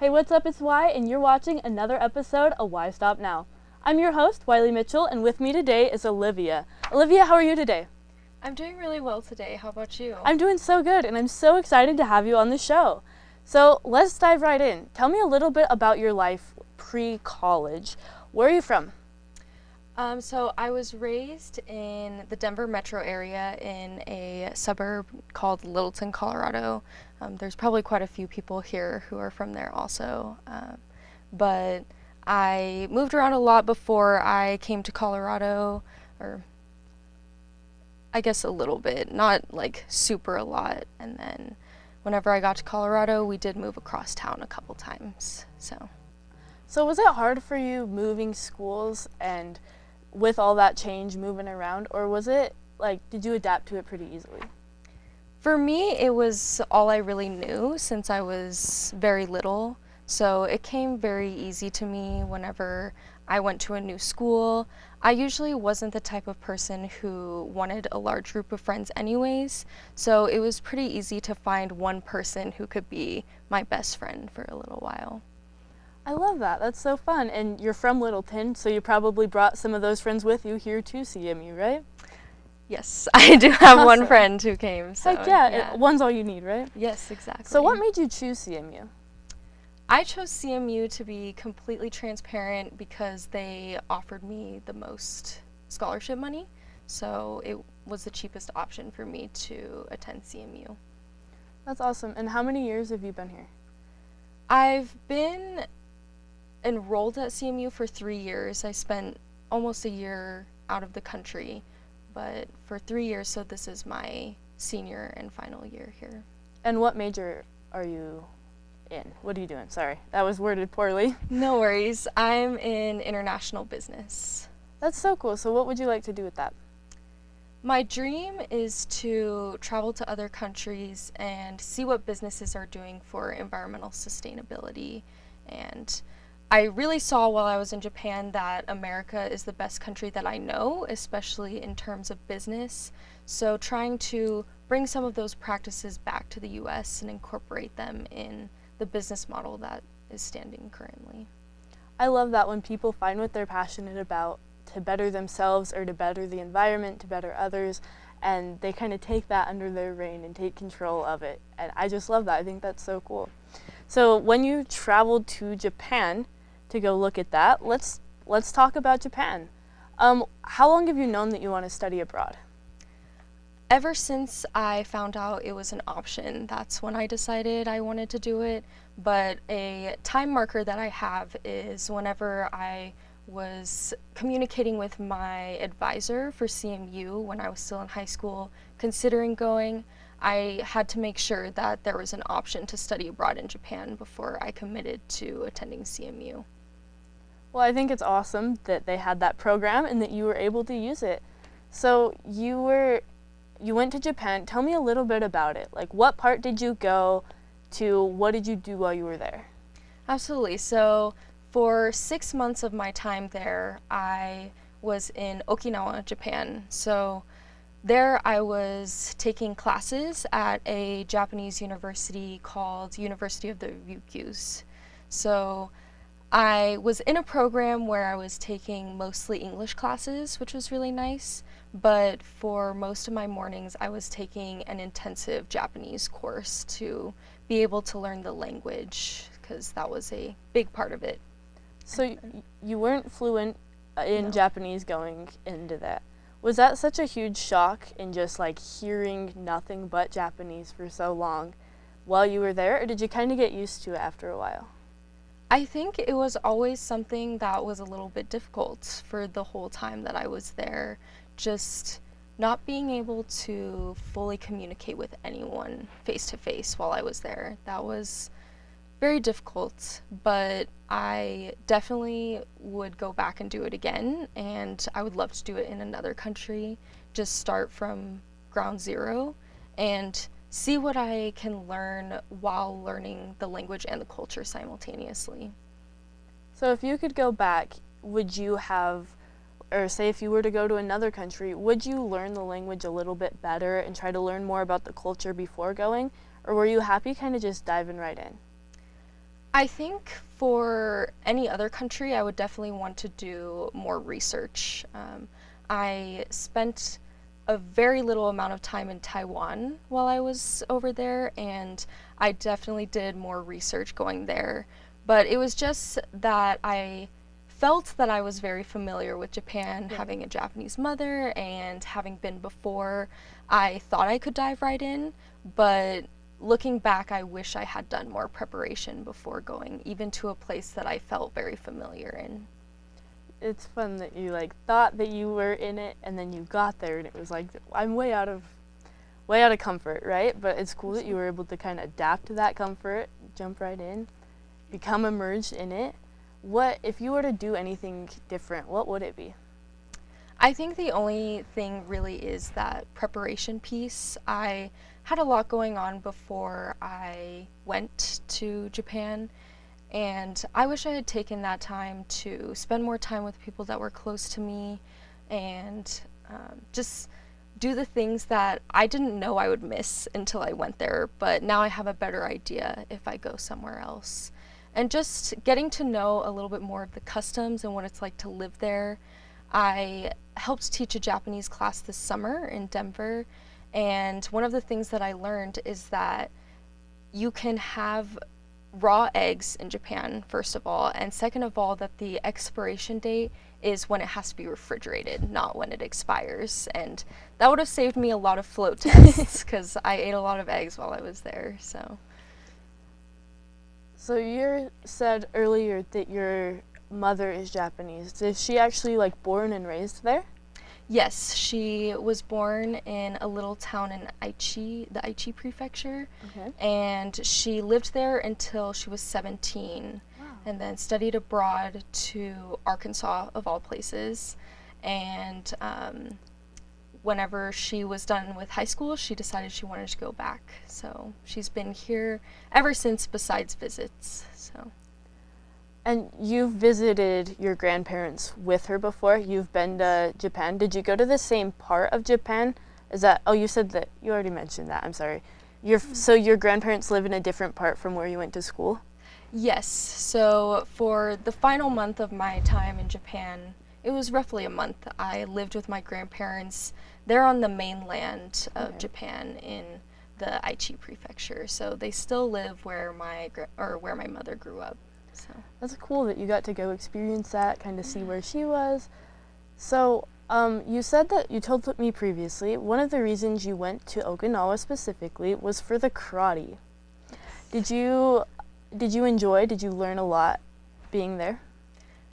Hey, what's up? It's Y, and you're watching another episode of Why Stop Now. I'm your host, Wiley Mitchell, and with me today is Olivia. Olivia, how are you today? I'm doing really well today. How about you? I'm doing so good, and I'm so excited to have you on the show. So let's dive right in. Tell me a little bit about your life pre-college. Where are you from? So I was raised in the Denver metro area in a suburb called Littleton, Colorado. There's probably quite a few people here who are from there also. But I moved around a lot before I came to Colorado, or I guess a little bit, not like super a lot. And then whenever I got to Colorado, we did move across town a couple times. So was it hard for you moving schools and with all that change moving around, or was it like, did you adapt to it pretty easily? For me, it was all I really knew since I was very little. So it came very easy to me whenever I went to a new school. I usually wasn't the type of person who wanted a large group of friends anyways, so it was pretty easy to find one person who could be my best friend for a little while. I love that. That's so fun. And you're from Littleton, so you probably brought some of those friends with you here to CMU, right? Yes, I do have Awesome. one friend who came. So, Heck yeah. One's all you need, right? Yes, exactly. So what made you choose CMU? I chose CMU to be completely transparent because they offered me the most scholarship money, so it was the cheapest option for me to attend CMU. That's awesome. And how many years have you been here? I've been enrolled at CMU for 3 years. I spent almost a year out of the country, but for 3 years, so this is my senior and final year here. And what major are you in? What are you doing? Sorry, that was worded poorly. No worries. I'm in international business. That's so cool. So what would you like to do with that? My dream is to travel to other countries and see what businesses are doing for environmental sustainability. And I really saw while I was in Japan that America is the best country that I know, especially in terms of business. So trying to bring some of those practices back to the US and incorporate them in the business model that is standing currently. I love that when people find what they're passionate about to better themselves or to better the environment, to better others, and they kind of take that under their reign and take control of it. And I just love that. I think that's so cool. So when you traveled to Japan to go look at that, let's talk about Japan. How long have you known that you want to study abroad? Ever since I found out it was an option, that's when I decided I wanted to do it. But a time marker that I have is whenever I was communicating with my advisor for CMU when I was still in high school, considering going, I had to make sure that there was an option to study abroad in Japan before I committed to attending CMU. Well, I think it's awesome that they had that program and that you were able to use it. So you went to Japan. Tell me a little bit about it. Like, what part did you go to? What did you do while you were there? Absolutely. So for 6 months of my time there, I was in Okinawa, Japan. So there I was taking classes at a Japanese university called University of the Ryukyus. So I was in a program where I was taking mostly English classes, which was really nice, but for most of my mornings I was taking an intensive Japanese course to be able to learn the language, because that was a big part of it. So you weren't fluent in No. Japanese going into that. Was that such a huge shock in just like hearing nothing but Japanese for so long while you were there, or did you kind of get used to it after a while? I think it was always something that was a little bit difficult for the whole time that I was there, just not being able to fully communicate with anyone face to face while I was there. That was very difficult, but I definitely would go back and do it again, and I would love to do it in another country, just start from ground zero and see what I can learn while learning the language and the culture simultaneously. So if you could go back, would you have, or say if you were to go to another country, would you learn the language a little bit better and try to learn more about the culture before going? Or were you happy kind of just diving right in? I think for any other country, I would definitely want to do more research. I spent a very little amount of time in Taiwan while I was over there, and I definitely did more research going there. But it was just that I felt that I was very familiar with Japan, having a Japanese mother and having been before. I thought I could dive right in, but looking back, I wish I had done more preparation before going, even to a place that I felt very familiar in. It's fun that you like thought that you were in it and then you got there and it was like I'm way out of comfort, right? But it's cool that you were able to kind of adapt to that comfort, jump right in, become immersed in it. What if you were to do anything different, what would it be? I think the only thing really is that preparation piece. I had a lot going on before I went to Japan, and I wish I had taken that time to spend more time with people that were close to me and just do the things that I didn't know I would miss until I went there, but now I have a better idea if I go somewhere else. And just getting to know a little bit more of the customs and what it's like to live there. I helped teach a Japanese class this summer in Denver, and one of the things that I learned is that you can have raw eggs in Japan, first of all, and second of all, that the expiration date is when it has to be refrigerated, not when it expires. And that would have saved me a lot of float tests because I ate a lot of eggs while I was there. So you said earlier that your mother is Japanese. Is she actually like born and raised there? Yes, she was born in a little town in Aichi, the Aichi prefecture, and she lived there until she was 17, and then studied abroad to Arkansas, of all places. And whenever she was done with high school, she decided she wanted to go back. So she's been here ever since, besides visits. And you've visited your grandparents with her before. You've been to Japan. Did you go to the same part of Japan? You said that, you already mentioned that, I'm sorry. So your grandparents live in a different part from where you went to school? Yes, so for the final month of my time in Japan, it was roughly a month, I lived with my grandparents. They're on the mainland of Japan in the Aichi prefecture, so they still live where my mother grew up. So that's cool that you got to go experience that, kind of see where she was. So you said that you told me previously one of the reasons you went to Okinawa specifically was for the karate. Did you enjoy? Did you learn a lot being there?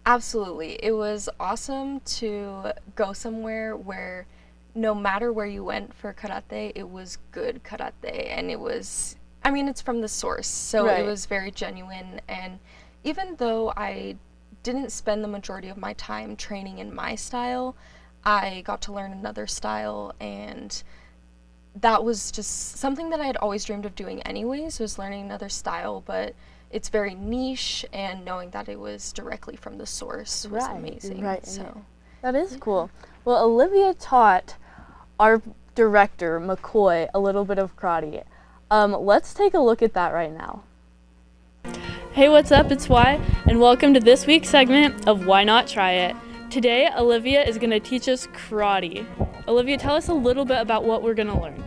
Absolutely. It was awesome to go somewhere where no matter where you went for karate, it was good karate, and it's from the source, so It was very genuine. And even though I didn't spend the majority of my time training in my style, I got to learn another style, and that was just something that I had always dreamed of doing anyways, was learning another style, but it's very niche, and knowing that it was directly from the source was amazing. Right. So that is cool. Well, Olivia taught our director, Maccoy, a little bit of karate. Let's take a look at that right now. Hey, what's up? It's Y, and welcome to this week's segment of Why Not Try It. Today, Olivia is going to teach us karate. Olivia, tell us a little bit about what we're going to learn.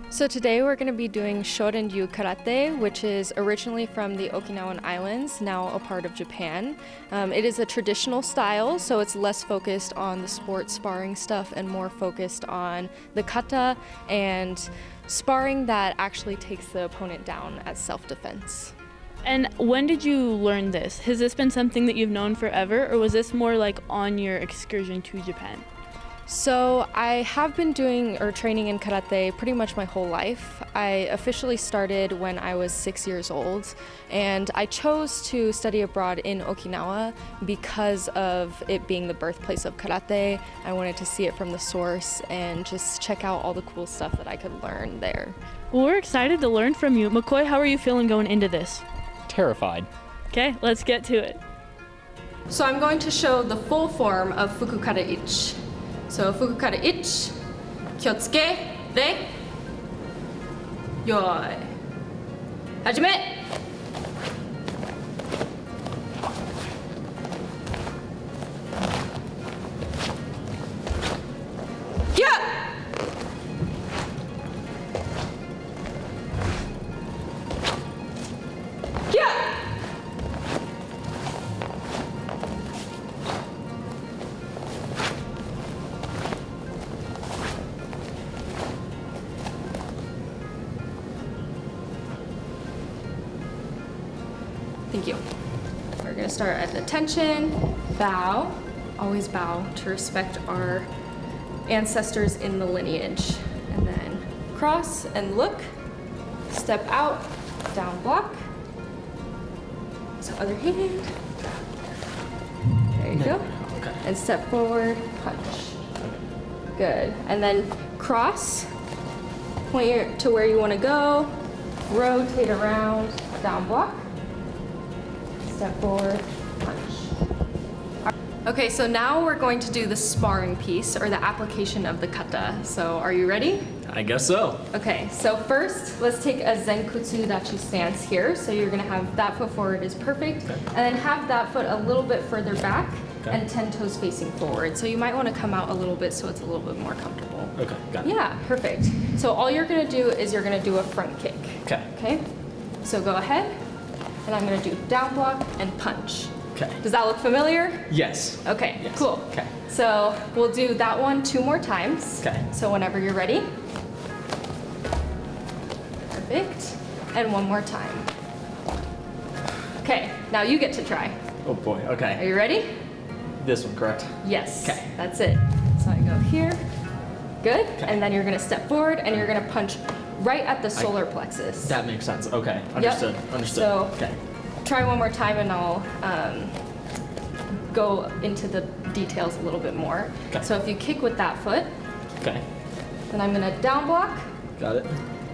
So today we're going to be doing Shorin-ryu karate, which is originally from the Okinawan Islands, now a part of Japan. It is a traditional style, so it's less focused on the sport sparring stuff and more focused on the kata and sparring that actually takes the opponent down as self-defense. And when did you learn this? Has this been something that you've known forever, or was this more like on your excursion to Japan? So I have been doing or training in karate pretty much my whole life. I officially started when I was 6 years old, and I chose to study abroad in Okinawa because of it being the birthplace of karate. I wanted to see it from the source and just check out all the cool stuff that I could learn there. Well, we're excited to learn from you. Maccoy, how are you feeling going into this? Terrified. Okay, let's get to it. So I'm going to show the full form of Fukukara Ich. So Fukukara Ich, Kyotsuke, Re, Yoi. Hajime! Thank you. We're gonna start at attention, bow, always bow to respect our ancestors in the lineage. And then cross and look, step out, down block. So other hand. There you go. Okay. And step forward, punch. Good. And then cross, point to where you want to go, rotate around, down block, step forward, punch. Okay, so now we're going to do the sparring piece, or the application of the kata. So are you ready? I guess so. Okay, so first, let's take a Zenkutsu Dachi stance here. So you're gonna have that foot forward is perfect, Okay. and then have that foot a little bit further back, Okay. and 10 toes facing forward. So you might wanna come out a little bit so it's a little bit more comfortable. Okay, got it. Yeah, perfect. So all you're gonna do is you're gonna do a front kick. Okay. Okay? So go ahead, and I'm gonna do down block and punch. Okay. Does that look familiar? Yes. Okay, Yes. cool. Okay. So we'll do that one 2 more times. Okay. So whenever you're ready. Perfect. And 1 more time. Okay, now you get to try. Oh boy, Are okay. you ready? This one, correct? Yes. Okay. That's it. So I go here. Good. Okay. And then you're gonna step forward and you're gonna punch right at the solar plexus. That makes sense. Okay, understood. Understood. So- okay. Try one more time and I'll go into the details a little bit more. Okay. So if you kick with that foot, Okay. then I'm gonna down block. Got it.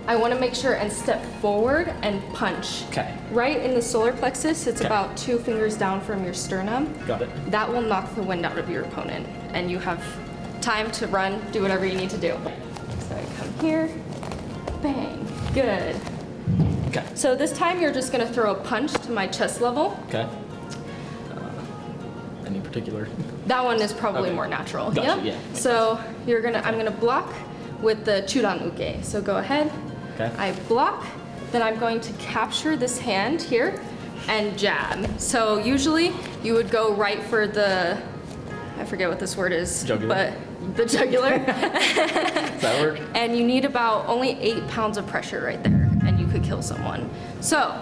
I wanna make sure and step forward and punch. Okay. Right in the solar plexus, it's Okay. about 2 fingers down from your sternum. Got it. That will knock the wind out of your opponent and you have time to run, do whatever you need to do. So I come here, bang, good. Okay. So this time you're just gonna throw a punch to my chest level. Okay. Any particular? That one is probably Okay. more natural. Gotcha, Yep. yeah. So I'm gonna block with the chudan uke. So go ahead. Okay. I block, then I'm going to capture this hand here and jab. So usually you would go right for the, I forget what this word is, Jugular. but the jugular. Does that work? And you need about only 8 pounds of pressure right there, and you could kill someone. So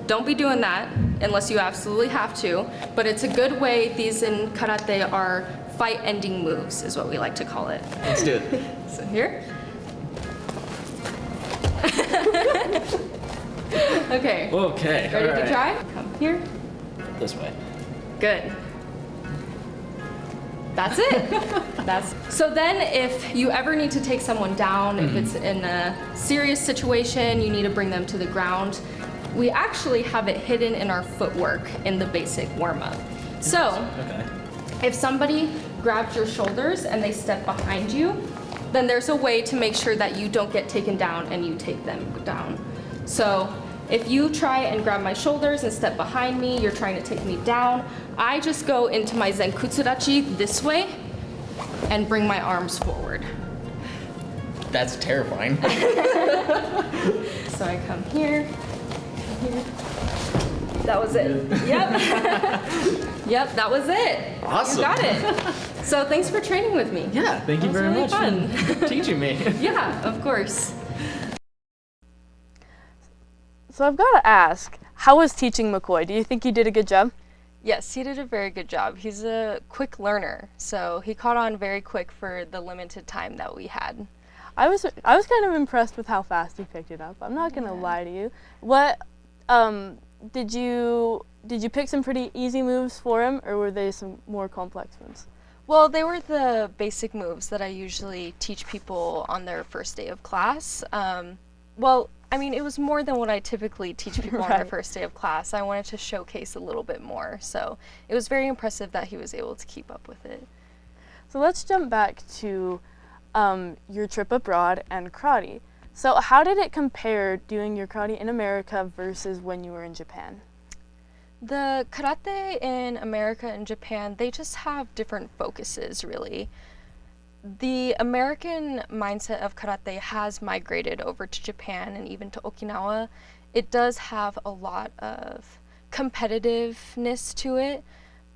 don't be doing that unless you absolutely have to, but it's a good way. These in karate are fight-ending moves, is what we like to call it. Let's do it. So here. Okay. Okay. Ready all to right. try? Come here. This way. Good. That's it. So then if you ever need to take someone down, if it's in a serious situation, you need to bring them to the ground, we actually have it hidden in our footwork in the basic warm-up. So Okay. if somebody grabs your shoulders and they step behind you, then there's a way to make sure that you don't get taken down and you take them down. So if you try and grab my shoulders and step behind me, you're trying to take me down, I just go into my Zenkutsu-dachi this way and bring my arms forward. That's terrifying. So I come here. That was it. Yep. Yep, that was it. Awesome. You got it. So thanks for training with me. Yeah, thank you That was very really much fun. for teaching me. Yeah, of course. So I've got to ask, how was teaching Maccoy? Do you think you did a good job? Yes, he did a very good job. He's a quick learner, so he caught on very quick for the limited time that we had. I was kind of impressed with how fast he picked it up. I'm not gonna lie to you. What did you pick some pretty easy moves for him, or were they some more complex ones? Well, they were the basic moves that I usually teach people on their first day of class. Well, I mean, it was more than what I typically teach people on their Right. first day of class. I wanted to showcase a little bit more, so it was very impressive that he was able to keep up with it. So let's jump back to your trip abroad and karate. So how did it compare doing your karate in America versus when you were in Japan? The karate in America and Japan, they just have different focuses, really. The American mindset of karate has migrated over to Japan and even to Okinawa. It does have a lot of competitiveness to it,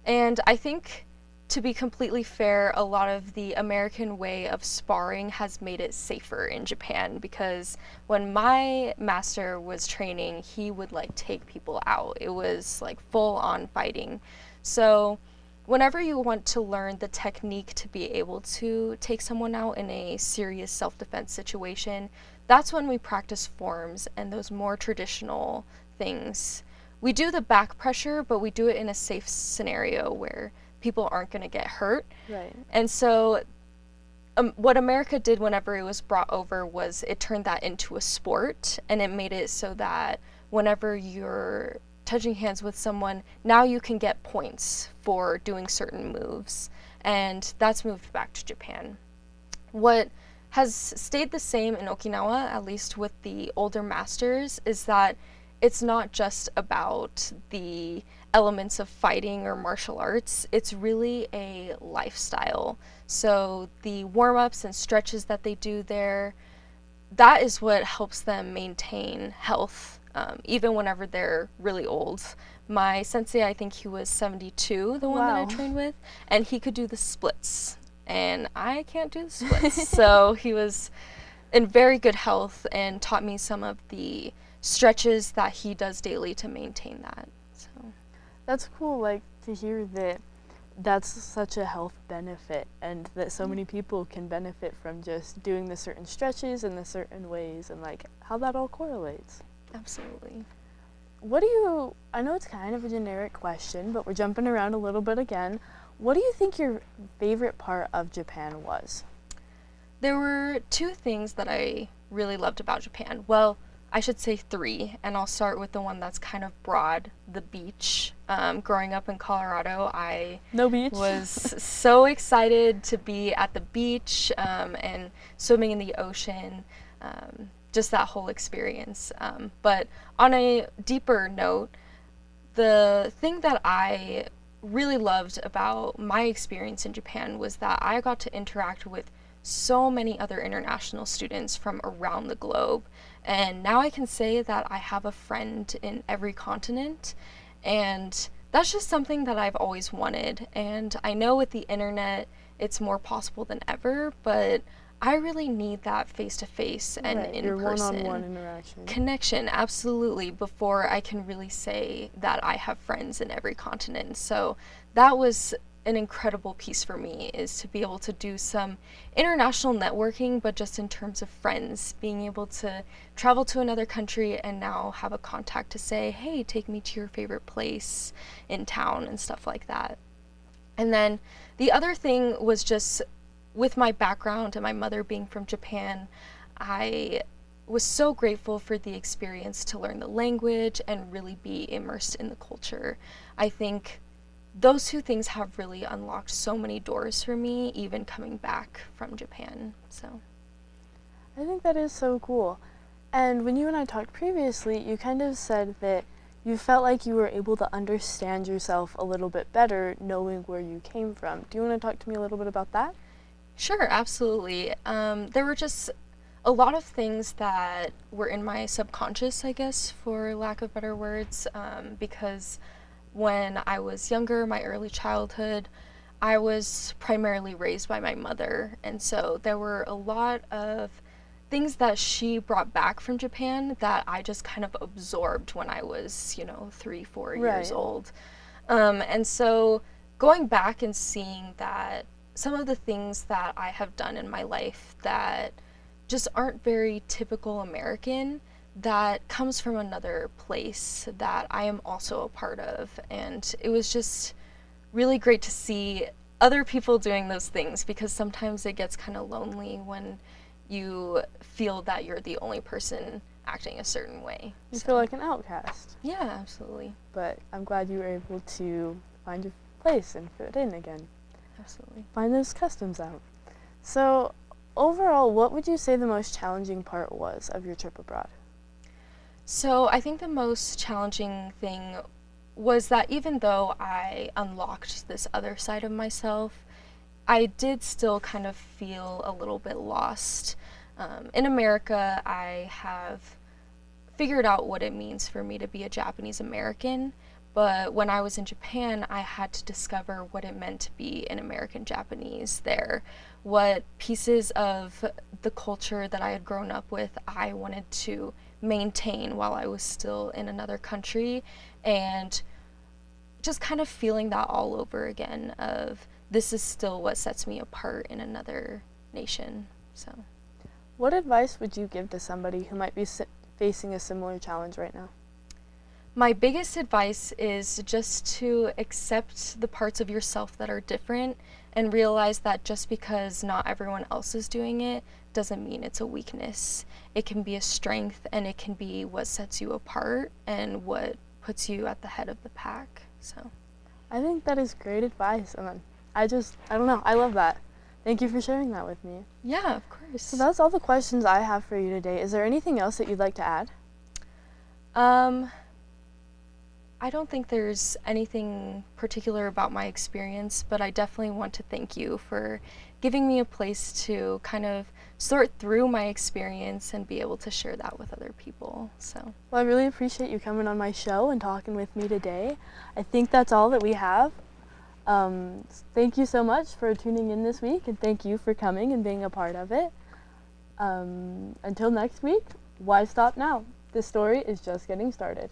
and I think to be completely fair, a lot of the American way of sparring has made it safer in Japan, because when my master was training, he would like take people out. It was like full on fighting. So whenever you want to learn the technique to be able to take someone out in a serious self-defense situation, that's when we practice forms and those more traditional things. We do the back pressure, but we do it in a safe scenario where people aren't going to get hurt. Right. And so what America did whenever it was brought over was it turned that into a sport, and it made it so that whenever you're touching hands with someone, now you can get points for doing certain moves. And that's moved back to Japan. What has stayed the same in Okinawa, at least with the older masters, is that it's not just about the elements of fighting or martial arts. It's really a lifestyle. So the warm-ups and stretches that they do there, that is what helps them maintain health, even whenever they're really old. My sensei, I think he was 72, the one that I Wow. trained with, and he could do the splits, and I can't do the splits. So he was in very good health and taught me some of the stretches that he does daily to maintain that. So That's cool, like, to hear that that's such a health benefit, and that so many people can benefit from just doing the certain stretches in the certain ways, and like how that all correlates. absolutely. I know it's kind of a generic question, but we're jumping around a little bit again. What do you think your favorite part of Japan was? There were two things that I really loved about Japan. Well, I should say three, and I'll start with the one that's kind of broad, the beach. Growing up in Colorado, I No beach? was so excited to be at the beach and swimming in the ocean, just that whole experience. But on a deeper note, the thing that I really loved about my experience in Japan was that I got to interact with so many other international students from around the globe. And now I can say that I have a friend in every continent, and that's just something that I've always wanted. And I know with the internet, it's more possible than ever, but I really need that face-to-face and Right, your in-person one-on-one interaction. connection, absolutely, before I can really say that I have friends in every continent. So that was an incredible piece for me, is to be able to do some international networking, but just in terms of friends, being able to travel to another country and now have a contact to say, hey, take me to your favorite place in town and stuff like that. And then the other thing was just with my background and my mother being from Japan, I was so grateful for the experience to learn the language and really be immersed in the culture. I think those two things have really unlocked so many doors for me, even coming back from Japan. So I think that is so cool. And when you and I talked previously, you kind of said that you felt like you were able to understand yourself a little bit better knowing where you came from. Do you want to talk to me a little bit about that? sure, absolutely. There were just a lot of things that were in my subconscious, I guess, for lack of better words, because when I was younger, my early childhood, I was primarily raised by my mother, and so there were a lot of things that she brought back from Japan that I just kind of absorbed when I was, 3, 4 years Right. old. And so going back and seeing that some of the things that I have done in my life that just aren't very typical American, that comes from another place that I am also a part of. And it was just really great to see other people doing those things, because sometimes it gets kind of lonely when you feel that you're the only person acting a certain way. You So, feel like an outcast, yeah, absolutely. but I'm glad you were able to find your place and fit in again. Absolutely. Find those customs out. So, overall, what would you say the most challenging part was of your trip abroad? So I think the most challenging thing was that even though I unlocked this other side of myself, I did still kind of feel a little bit lost. In America, I have figured out what it means for me to be a Japanese American, But when I was in Japan, I had to discover what it meant to be an American Japanese there, what pieces of the culture that I had grown up with I wanted to maintain while I was still in another country, and just kind of feeling that all over again of this is still what sets me apart in another nation. So What advice would you give to somebody who might be facing a similar challenge right now? my biggest advice is just to accept the parts of yourself that are different and realize that just because not everyone else is doing it doesn't mean it's a weakness. It can be a strength, and it can be what sets you apart and what puts you at the head of the pack. So I think that is great advice, and I don't know, I love that. Thank you for sharing that with me. yeah, of course. So that's all the questions I have for you today. Is there anything else that you'd like to add? I don't think there's anything particular about my experience, but I definitely want to thank you for giving me a place to kind of sort through my experience and be able to share that with other people. So, Well, I really appreciate you coming on my show and talking with me today. I think that's all that we have. Thank you so much for tuning in this week, and thank you for coming and being a part of it. Until next week, why stop now? This story is just getting started.